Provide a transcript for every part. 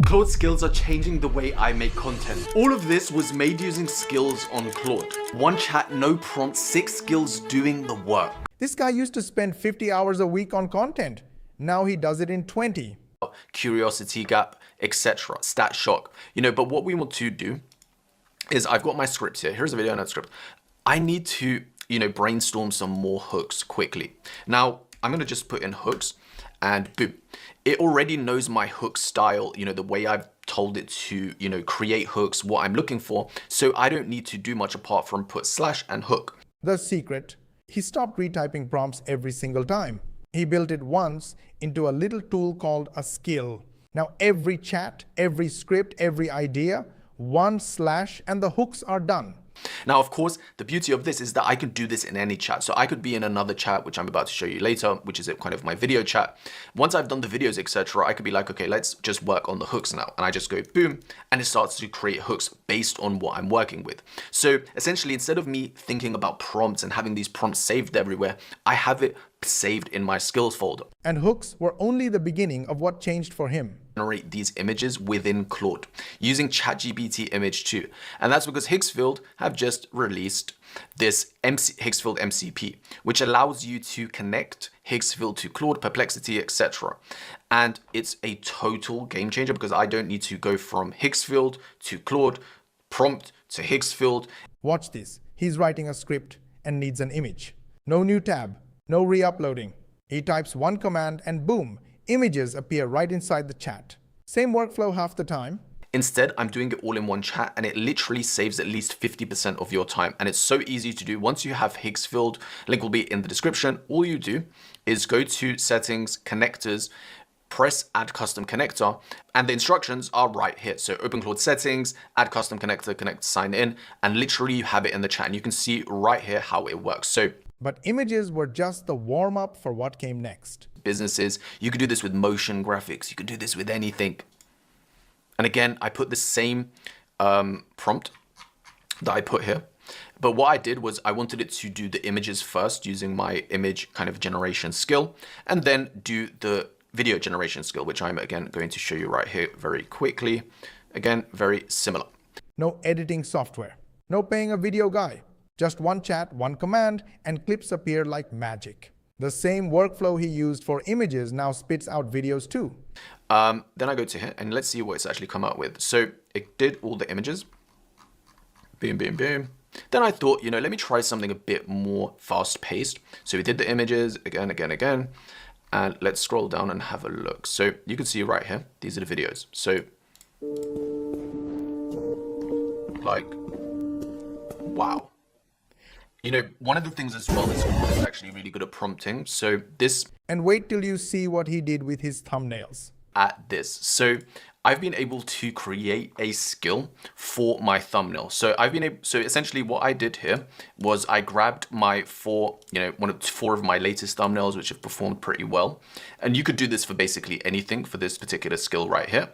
Claude skills are changing the way I make content. All of this was made using skills on Claude. One chat, no prompt, 6 skills doing the work. This guy used to spend 50 hours a week on content. Now he does it in 20. Curiosity gap, etc. Stat shock. But what we want to do is I've got my script here. Here's a video note script. I need to, brainstorm some more hooks quickly. Now, I'm going to just put in hooks and boom. It already knows my hook style, the way I've told it to, create hooks, what I'm looking for. So I don't need to do much apart from put slash and hook. The secret, he stopped retyping prompts every single time. He built it once into a little tool called a skill. Now every chat, every script, every idea, one slash and the hooks are done. Now, of course, the beauty of this is that I can do this in any chat. So I could be in another chat, which I'm about to show you later, which is kind of my video chat. Once I've done the videos, etc., I could be like, okay, let's just work on the hooks now. And I just go boom, and it starts to create hooks based on what I'm working with. So essentially, instead of me thinking about prompts and having these prompts saved everywhere, I have it saved in my skills folder. And hooks were only the beginning of what changed for him. Generate these images within Claude using ChatGPT Image 2. And that's because Higgsfield have just released this Higgsfield MCP, which allows you to connect Higgsfield to Claude, Perplexity, etc. And it's a total game changer because I don't need to go from Higgsfield to Claude, prompt to Higgsfield. Watch this. He's writing a script and needs an image. No new tab, no re-uploading. He types one command and boom, images appear right inside the chat. Same workflow half the time. Instead, I'm doing it all in one chat and it literally saves at least 50% of your time. And it's so easy to do. Once you have Higgsfield, link will be in the description. All you do is go to settings, connectors, press add custom connector, and the instructions are right here. So open Claude settings, add custom connector, connect, sign in, and literally you have it in the chat and you can see right here how it works. So but images were just the warm-up for what came next. Businesses, you could do this with motion graphics, you could do this with anything. And again, I put the same prompt that I put here. But what I did was I wanted it to do the images first using my image kind of generation skill, and then do the video generation skill, which I'm again going to show you right here very quickly. Again, very similar. No editing software, no paying a video guy. Just one chat, one command, and clips appear like magic. The same workflow he used for images now spits out videos too. Then I go to here and let's see what it's actually come out with. So it did all the images. Boom, boom, boom. Then I thought, let me try something a bit more fast paced. So we did the images again, again. And let's scroll down and have a look. So you can see right here, these are the videos. So like, wow. One of the things as well is Claude is actually really good at prompting. So this. And wait till you see what he did with his thumbnails. At this. So I've been able to create a skill for my thumbnail. So so essentially what I did here was I grabbed my 4 of my latest thumbnails, which have performed pretty well. And you could do this for basically anything for this particular skill right here.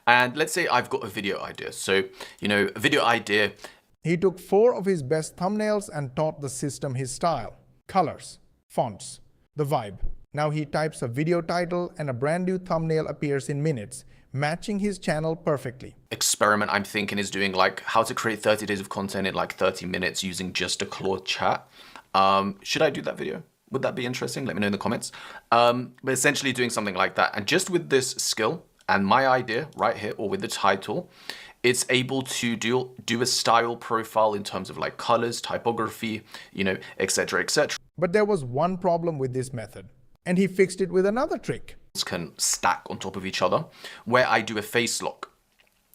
And let's say I've got a video idea. So, a video idea. He took 4 of his best thumbnails and taught the system his style, colors, fonts, the vibe. Now he types a video title and a brand new thumbnail appears in minutes, matching his channel perfectly. Experiment I'm thinking is doing like how to create 30 days of content in like 30 minutes using just a Claude chat. Should I do that video? Would that be interesting? Let me know in the comments. But essentially doing something like that. And just with this skill and my idea right here, or with the title, it's able to do a style profile in terms of like colors, typography, etc., etc. But there was one problem with this method, and he fixed it with another trick. Can stack on top of each other where I do a face lock.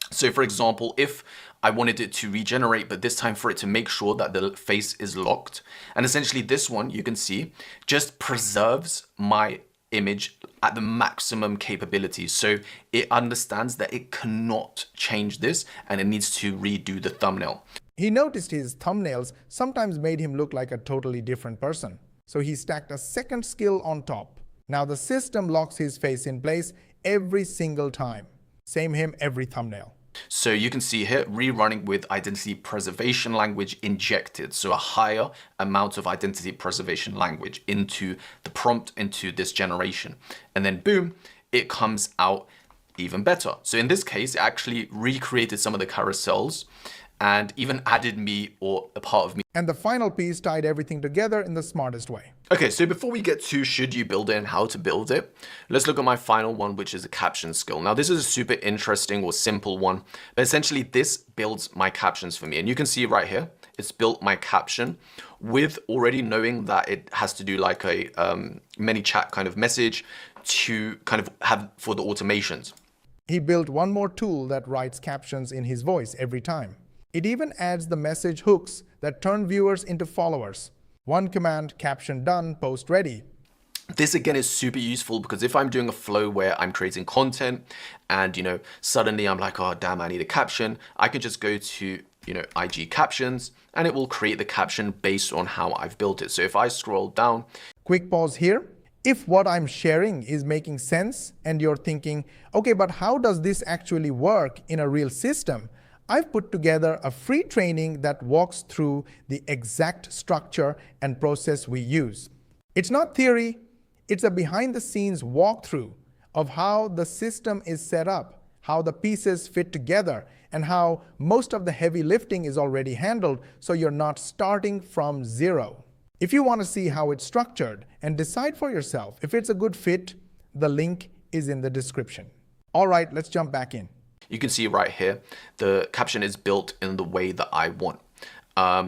So for example, if I wanted it to regenerate, but this time for it to make sure that the face is locked, and essentially this one you can see just preserves my image at the maximum capability. So it understands that it cannot change this and it needs to redo the thumbnail. He noticed his thumbnails sometimes made him look like a totally different person. So he stacked a second skill on top. Now the system locks his face in place every single time. Same him every thumbnail. So you can see here, rerunning with identity preservation language injected. So a higher amount of identity preservation language into the prompt, into this generation. And then boom, it comes out even better. So in this case, it actually recreated some of the carousels and even added me or a part of me. And the final piece tied everything together in the smartest way. Okay, so before we get to should you build it and how to build it, let's look at my final one, which is a caption skill. Now, this is a super interesting or simple one, but essentially this builds my captions for me. And you can see right here, it's built my caption with already knowing that it has to do like a ManyChat kind of message to kind of have for the automations. He built one more tool that writes captions in his voice every time. It even adds the message hooks that turn viewers into followers. One command, caption done, post ready. This again is super useful because if I'm doing a flow where I'm creating content and, suddenly I'm like, oh, damn, I need a caption. I can just go to, IG captions and it will create the caption based on how I've built it. So if I scroll down. Quick pause here. If what I'm sharing is making sense and you're thinking, okay, but how does this actually work in a real system? I've put together a free training that walks through the exact structure and process we use. It's not theory, it's a behind-the-scenes walkthrough of how the system is set up, how the pieces fit together, and how most of the heavy lifting is already handled, so you're not starting from zero. If you want to see how it's structured and decide for yourself if it's a good fit, the link is in the description. All right, let's jump back in. You can see right here, the caption is built in the way that I want.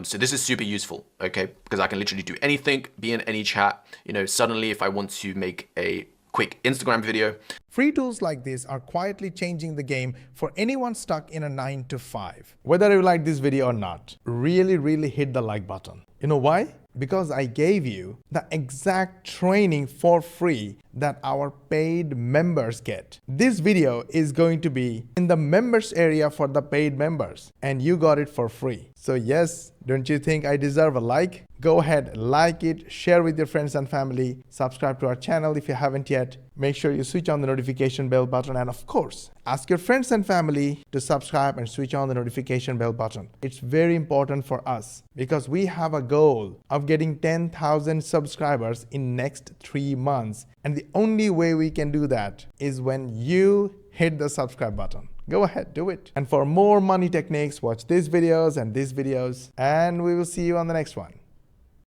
So this is super useful, okay? Because I can literally do anything, be in any chat. Suddenly if I want to make a quick Instagram video. Free tools like this are quietly changing the game for anyone stuck in a 9-to-5. Whether you like this video or not, really hit the like button. You know why? Because I gave you the exact training for free that our paid members get. This video is going to be in the members area for the paid members, and you got it for free. So yes, don't you think I deserve a like? Go ahead, like it, share with your friends and family, subscribe to our channel if you haven't yet. Make sure you switch on the notification bell button, and of course, ask your friends and family to subscribe and switch on the notification bell button. It's very important for us because we have a goal of getting 10,000 subscribers in next 3 months. And the only way we can do that is when you hit the subscribe button. Go ahead, do it. And for more money techniques, watch these videos and we will see you on the next one.